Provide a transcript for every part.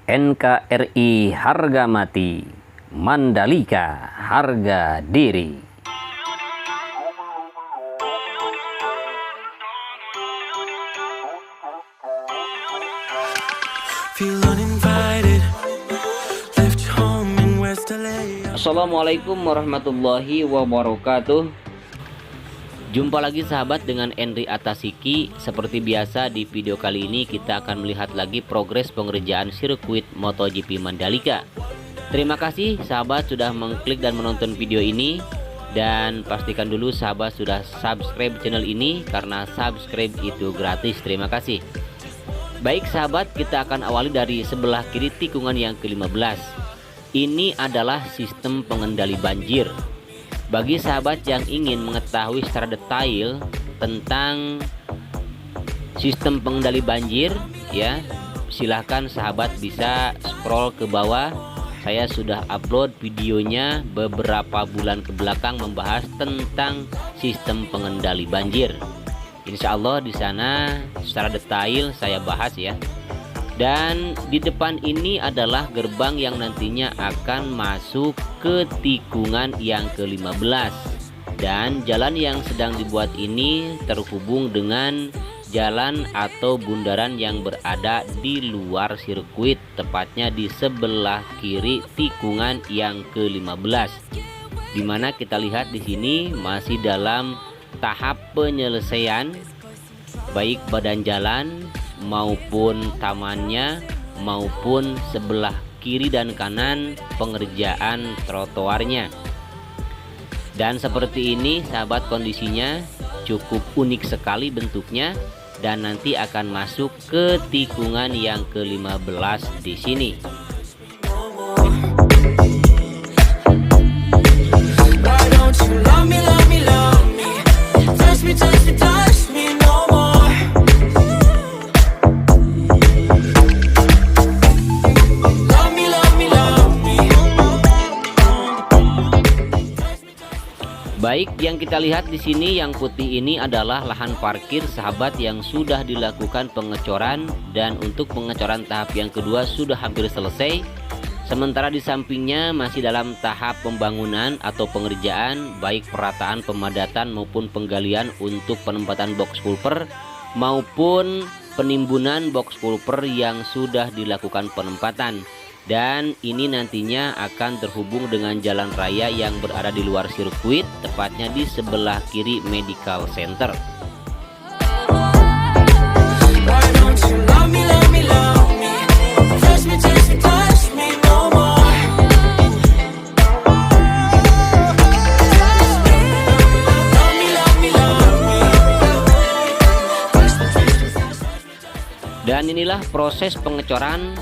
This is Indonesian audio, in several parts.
NKRI harga mati, Mandalika harga diri. Assalamualaikum warahmatullahi wabarakatuh. Jumpa lagi sahabat dengan Endri Atasiki. Seperti biasa di video kali ini kita akan melihat lagi progres pengerjaan sirkuit MotoGP Mandalika. Terima kasih sahabat sudah mengklik dan menonton video ini. Dan pastikan dulu sahabat sudah subscribe channel ini, karena subscribe itu gratis. Terima kasih. Baik sahabat, kita akan awali dari sebelah kiri tikungan yang ke-15. Ini adalah sistem pengendali banjir. Bagi sahabat yang ingin mengetahui secara detail tentang sistem pengendali banjir, ya, silahkan sahabat bisa scroll ke bawah. Saya sudah upload videonya beberapa bulan ke belakang membahas tentang sistem pengendali banjir. Insya Allah di sana secara detail saya bahas ya. Dan di depan ini adalah gerbang yang nantinya akan masuk ke tikungan yang ke-15. Dan jalan yang sedang dibuat ini terhubung dengan jalan atau bundaran yang berada di luar sirkuit, tepatnya di sebelah kiri tikungan yang ke-15. Dimana kita lihat di sini masih dalam tahap penyelesaian baik badan jalan maupun tamannya, maupun sebelah kiri dan kanan pengerjaan trotoarnya. Dan seperti ini sahabat, kondisinya cukup unik sekali bentuknya, dan nanti akan masuk ke tikungan yang ke-15 di sini. Baik, yang kita lihat di sini yang putih ini adalah lahan parkir sahabat yang sudah dilakukan pengecoran, dan untuk pengecoran tahap yang kedua sudah hampir selesai. Sementara di sampingnya masih dalam tahap pembangunan atau pengerjaan, baik perataan, pemadatan maupun penggalian untuk penempatan box pulper maupun penimbunan box pulper yang sudah dilakukan penempatan. Dan ini nantinya akan terhubung dengan jalan raya yang berada di luar sirkuit, tepatnya di sebelah kiri Medical Center. Dan inilah proses pengecoran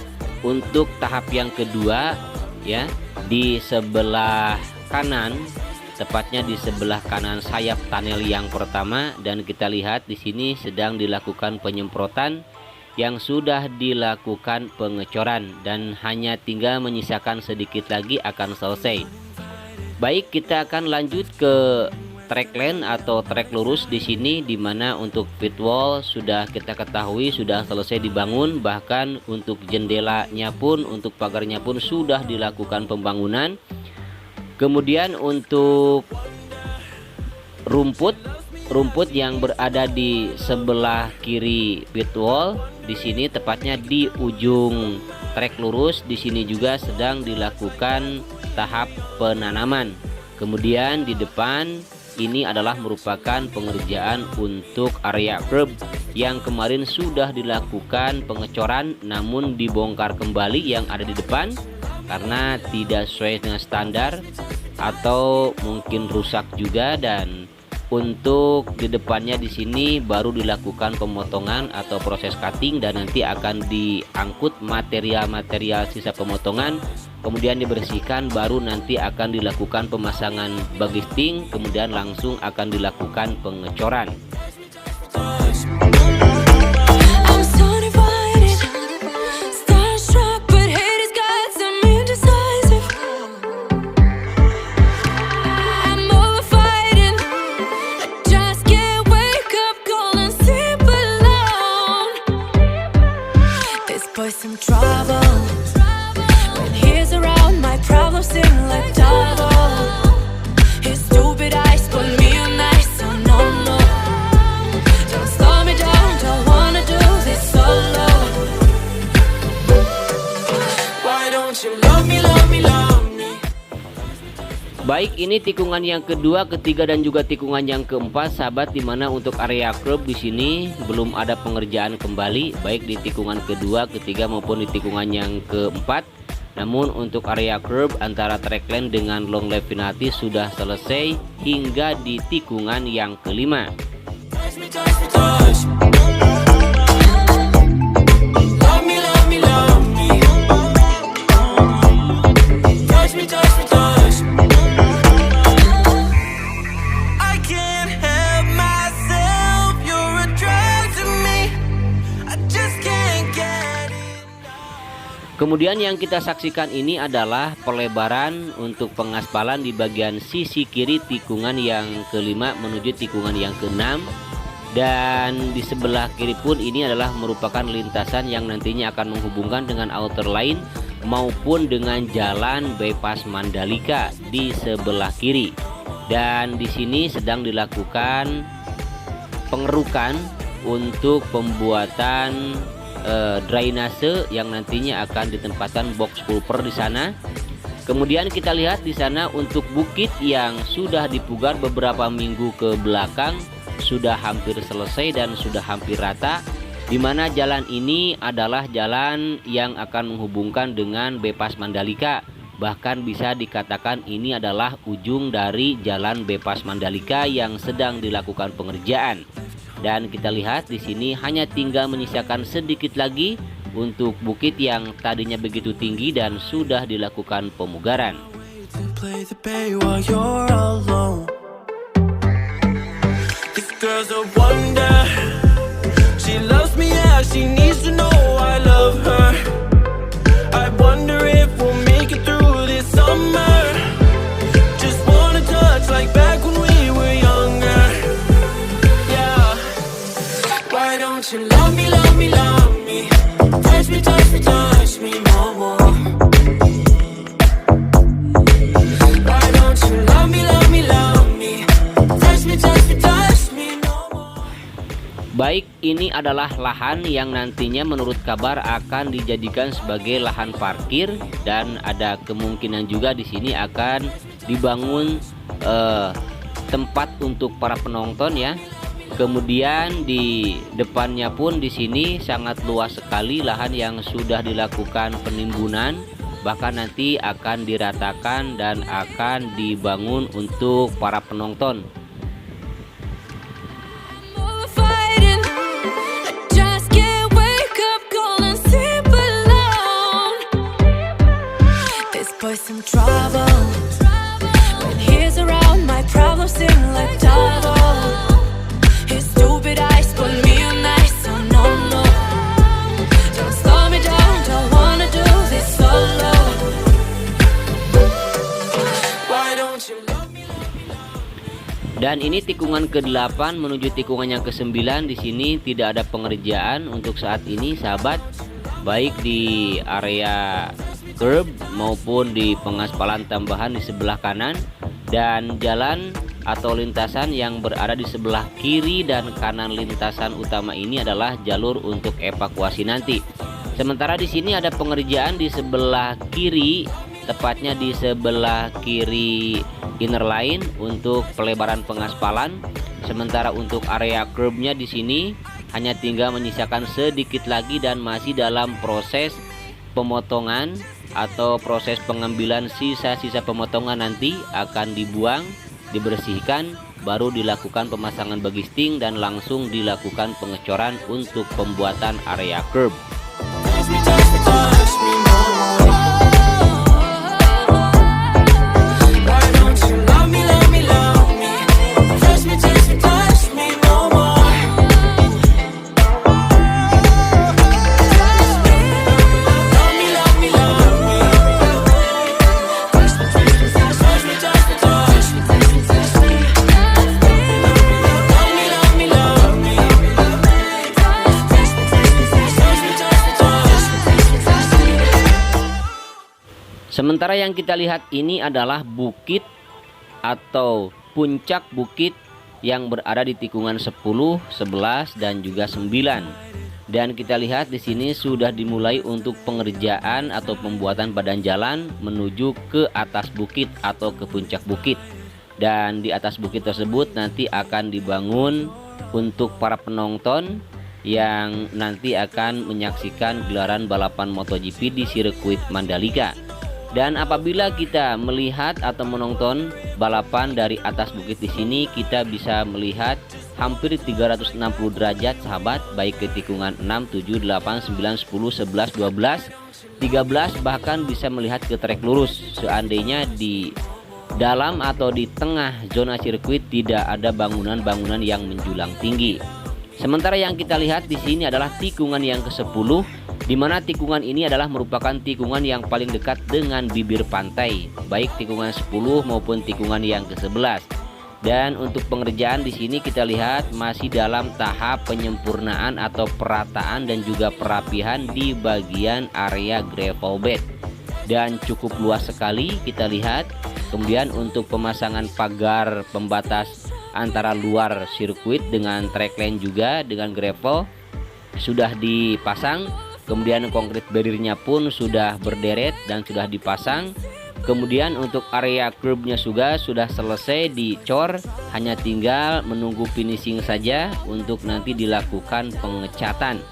untuk tahap yang kedua ya, di sebelah kanan, tepatnya di sebelah kanan sayap tunnel yang pertama. Dan kita lihat di sini sedang dilakukan penyemprotan yang sudah dilakukan pengecoran, dan hanya tinggal menyisakan sedikit lagi akan selesai. Baik, kita akan lanjut ke track lane atau trek lurus di sini, dimana untuk pit wall sudah kita ketahui sudah selesai dibangun, bahkan untuk jendelanya pun, untuk pagarnya pun sudah dilakukan pembangunan. Kemudian untuk rumput yang berada di sebelah kiri pit wall di sini, tepatnya di ujung trek lurus di sini juga sedang dilakukan tahap penanaman. Kemudian di depan ini adalah merupakan pengerjaan untuk area curb yang kemarin sudah dilakukan pengecoran, namun dibongkar kembali yang ada di depan karena tidak sesuai dengan standar atau mungkin rusak juga. Dan untuk di depannya di sini baru dilakukan pemotongan atau proses cutting, dan nanti akan diangkut material-material sisa pemotongan, kemudian dibersihkan, baru nanti akan dilakukan pemasangan bagisting, kemudian langsung akan dilakukan pengecoran. Some trouble. trouble. When he's around, my problems seem like double. His stupid eyes put me on ice, so no, no. Don't slow me down, don't wanna do this solo. Why don't you love me, love me, love me? Baik, ini tikungan yang kedua, ketiga, dan juga tikungan yang keempat, sahabat, dimana untuk area curb di sini belum ada pengerjaan kembali, baik di tikungan kedua, ketiga maupun di tikungan yang keempat. Namun untuk area curb antara trackline dengan long lap penalty sudah selesai hingga di tikungan yang kelima. Kemudian yang kita saksikan ini adalah pelebaran untuk pengaspalan di bagian sisi kiri tikungan yang kelima menuju tikungan yang keenam. Dan di sebelah kiri pun ini adalah merupakan lintasan yang nantinya akan menghubungkan dengan outer line maupun dengan jalan bypass Mandalika di sebelah kiri. Dan di sini sedang dilakukan pengerukan untuk pembuatan drainase yang nantinya akan ditempatkan box pulper di sana. Kemudian kita lihat di sana untuk bukit yang sudah dipugar beberapa minggu ke belakang sudah hampir selesai dan sudah hampir rata, di mana jalan ini adalah jalan yang akan menghubungkan dengan bypass Mandalika. Bahkan bisa dikatakan ini adalah ujung dari jalan bypass Mandalika yang sedang dilakukan pengerjaan. Dan kita lihat di sini hanya tinggal menyisakan sedikit lagi untuk bukit yang tadinya begitu tinggi dan sudah dilakukan pemugaran. You love me, love me, love me. Touch me, touch me, touch me no more. Why don't you love me, love me, love me. Touch me, touch me, touch me no more. Baik, ini adalah lahan yang nantinya menurut kabar akan dijadikan sebagai lahan parkir dan ada kemungkinan juga di sini akan dibangun tempat untuk para penonton ya. Kemudian di depannya pun di sini sangat luas sekali lahan yang sudah dilakukan penimbunan, bahkan nanti akan diratakan dan akan dibangun untuk para penonton. Dan ini tikungan ke-8 menuju tikungan yang ke-9. Di sini tidak ada pengerjaan untuk saat ini, sahabat, baik di area curb maupun di pengaspalan tambahan di sebelah kanan. Dan jalan atau lintasan yang berada di sebelah kiri dan kanan lintasan utama ini adalah jalur untuk evakuasi nanti. Sementara di sini ada pengerjaan di sebelah kiri, tepatnya di sebelah kiri inner line untuk pelebaran pengaspalan. Sementara untuk area curbnya di sini hanya tinggal menyisakan sedikit lagi dan masih dalam proses pemotongan atau proses pengambilan sisa-sisa pemotongan, nanti akan dibuang, dibersihkan, baru dilakukan pemasangan bagisting dan langsung dilakukan pengecoran untuk pembuatan area curb. Sementara yang kita lihat ini adalah bukit atau puncak bukit yang berada di tikungan 10, 11 dan juga 9. Dan kita lihat di sini sudah dimulai untuk pengerjaan atau pembuatan badan jalan menuju ke atas bukit atau ke puncak bukit. Dan di atas bukit tersebut nanti akan dibangun untuk para penonton yang nanti akan menyaksikan gelaran balapan MotoGP di sirkuit Mandalika. Dan apabila kita melihat atau menonton balapan dari atas bukit di sini, kita bisa melihat hampir 360 derajat sahabat, baik ke tikungan 6, 7, 8, 9, 10, 11, 12, 13, bahkan bisa melihat ke trek lurus. Seandainya di dalam atau di tengah zona sirkuit tidak ada bangunan-bangunan yang menjulang tinggi. Sementara yang kita lihat di sini adalah tikungan yang ke-10, di mana tikungan ini adalah merupakan tikungan yang paling dekat dengan bibir pantai, baik tikungan 10 maupun tikungan yang ke-11. Dan untuk pengerjaan di sini kita lihat masih dalam tahap penyempurnaan atau perataan dan juga perapihan di bagian area gravel bed. Dan cukup luas sekali kita lihat. Kemudian untuk pemasangan pagar pembatas antara luar sirkuit dengan track lane juga dengan gravel sudah dipasang. Kemudian konkrit barriernya pun sudah berderet dan sudah dipasang. Kemudian untuk area curbnya juga sudah selesai dicor, hanya tinggal menunggu finishing saja untuk nanti dilakukan pengecatan.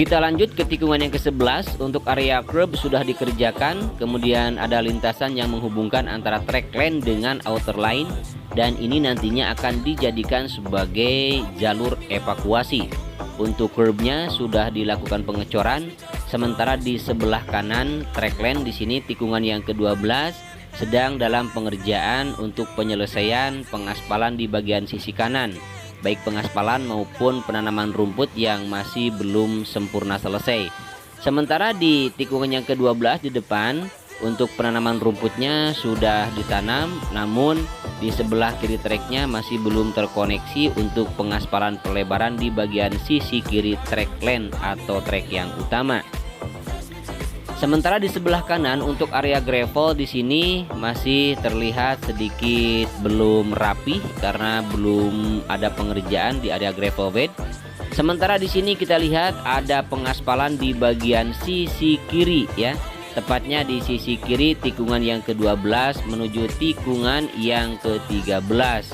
Kita lanjut ke tikungan yang ke-11. Untuk area curb sudah dikerjakan. Kemudian ada lintasan yang menghubungkan antara track lane dengan outer line. Dan ini nantinya akan dijadikan sebagai jalur evakuasi. Untuk curbnya sudah dilakukan pengecoran. Sementara di sebelah kanan track lane di sini tikungan yang ke-12 sedang dalam pengerjaan untuk penyelesaian pengaspalan di bagian sisi kanan, baik pengaspalan maupun penanaman rumput yang masih belum sempurna selesai. Sementara di tikungan yang ke-12 di depan untuk penanaman rumputnya sudah ditanam, namun di sebelah kiri treknya masih belum terkoneksi untuk pengaspalan pelebaran di bagian sisi kiri trek lane atau trek yang utama. Sementara di sebelah kanan untuk area gravel di sini masih terlihat sedikit belum rapi karena belum ada pengerjaan di area gravel bed. Sementara di sini kita lihat ada pengaspalan di bagian sisi kiri ya. Tepatnya di sisi kiri tikungan yang ke-12 menuju tikungan yang ke-13.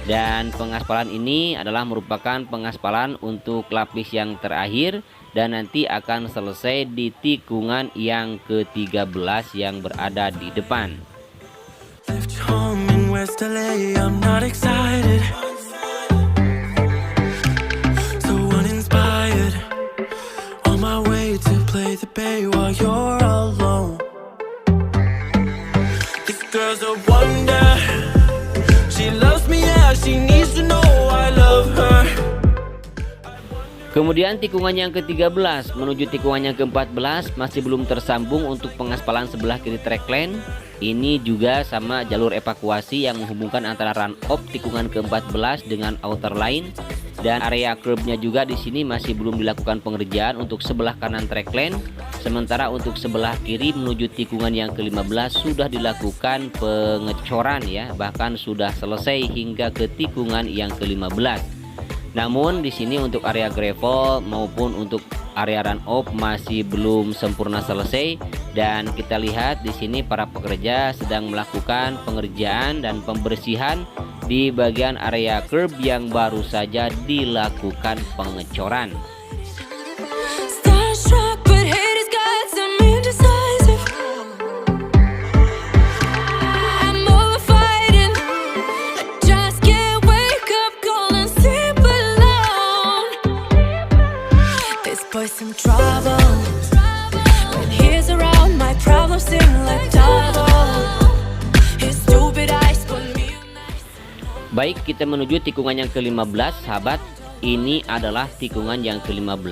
Dan pengaspalan ini adalah merupakan pengaspalan untuk lapis yang terakhir dan nanti akan selesai di tikungan yang ke-13 yang berada di depan. Kemudian tikungan yang ke-13 menuju tikungan yang ke-14 masih belum tersambung untuk pengaspalan sebelah kiri track lane. Ini juga sama jalur evakuasi yang menghubungkan antara run off tikungan ke-14 dengan outer line. Dan area curbnya juga di sini masih belum dilakukan pengerjaan untuk sebelah kanan track lane. Sementara untuk sebelah kiri menuju tikungan yang ke-15 sudah dilakukan pengecoran ya, bahkan sudah selesai hingga ke tikungan yang ke-15. Namun di sini untuk area gravel maupun untuk area run off masih belum sempurna selesai, dan kita lihat di sini para pekerja sedang melakukan pengerjaan dan pembersihan di bagian area curb yang baru saja dilakukan pengecoran. Some trouble when he's around, my problems seem like double. His stupid eyes put me. Baik, kita menuju tikungan yang ke-15 sahabat. Ini adalah tikungan yang ke-15,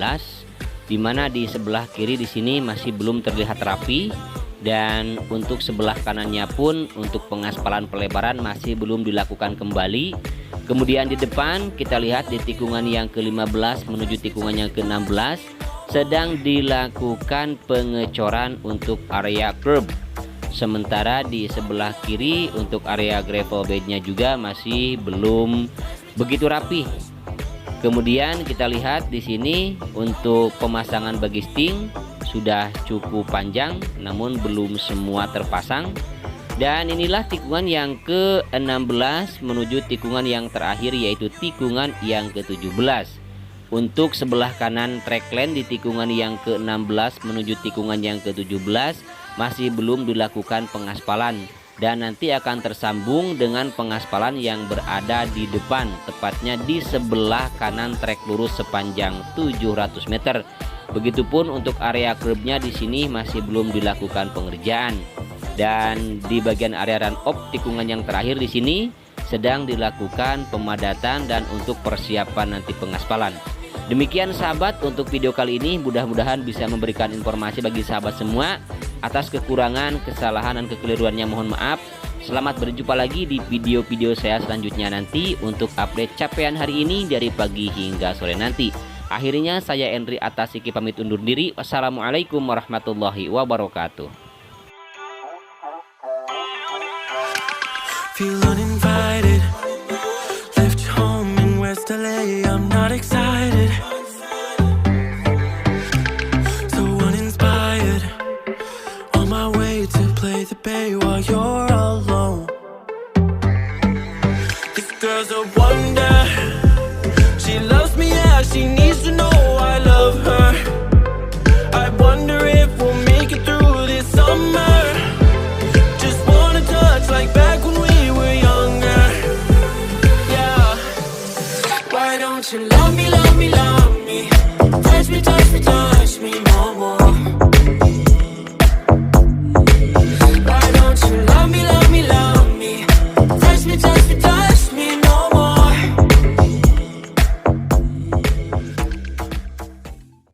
dimana di sebelah kiri di sini masih belum terlihat rapi, dan untuk sebelah kanannya pun untuk pengaspalan pelebaran masih belum dilakukan kembali. Kemudian di depan kita lihat di tikungan yang ke-15 menuju tikungan yang ke-16 sedang dilakukan pengecoran untuk area curb. Sementara di sebelah kiri untuk area gravel bednya juga masih belum begitu rapi. Kemudian kita lihat di sini untuk pemasangan bagi sting sudah cukup panjang, namun belum semua terpasang. Dan inilah tikungan yang ke-16 menuju tikungan yang terakhir, yaitu tikungan yang ke-17. Untuk sebelah kanan trackline di tikungan yang ke-16 menuju tikungan yang ke-17 masih belum dilakukan pengaspalan, dan nanti akan tersambung dengan pengaspalan yang berada di depan, tepatnya di sebelah kanan trek lurus sepanjang 700 meter. Begitupun untuk area curbnya di sini masih belum dilakukan pengerjaan. Dan di bagian area run off tikungan yang terakhir di sini sedang dilakukan pemadatan dan untuk persiapan nanti pengaspalan. Demikian sahabat untuk video kali ini, mudah-mudahan bisa memberikan informasi bagi sahabat semua. Atas kekurangan, kesalahan, dan kekeliruannya mohon maaf. Selamat berjumpa lagi di video-video saya selanjutnya nanti untuk update capaian hari ini dari pagi hingga sore nanti. Akhirnya saya Endri Atasiki pamit undur diri. Wassalamualaikum warahmatullahi wabarakatuh. Feel uninvited, left home in West LA, I'm not excited, so uninspired, on my way to play the bay while you're alone. This girl's a wonder, she loves me, yeah, she needs to know I love her. I wonder if we'll make it through this summer, just wanna touch like back when we were younger. Yeah, why don't you love me, love me, love me, touch me, touch me, touch me.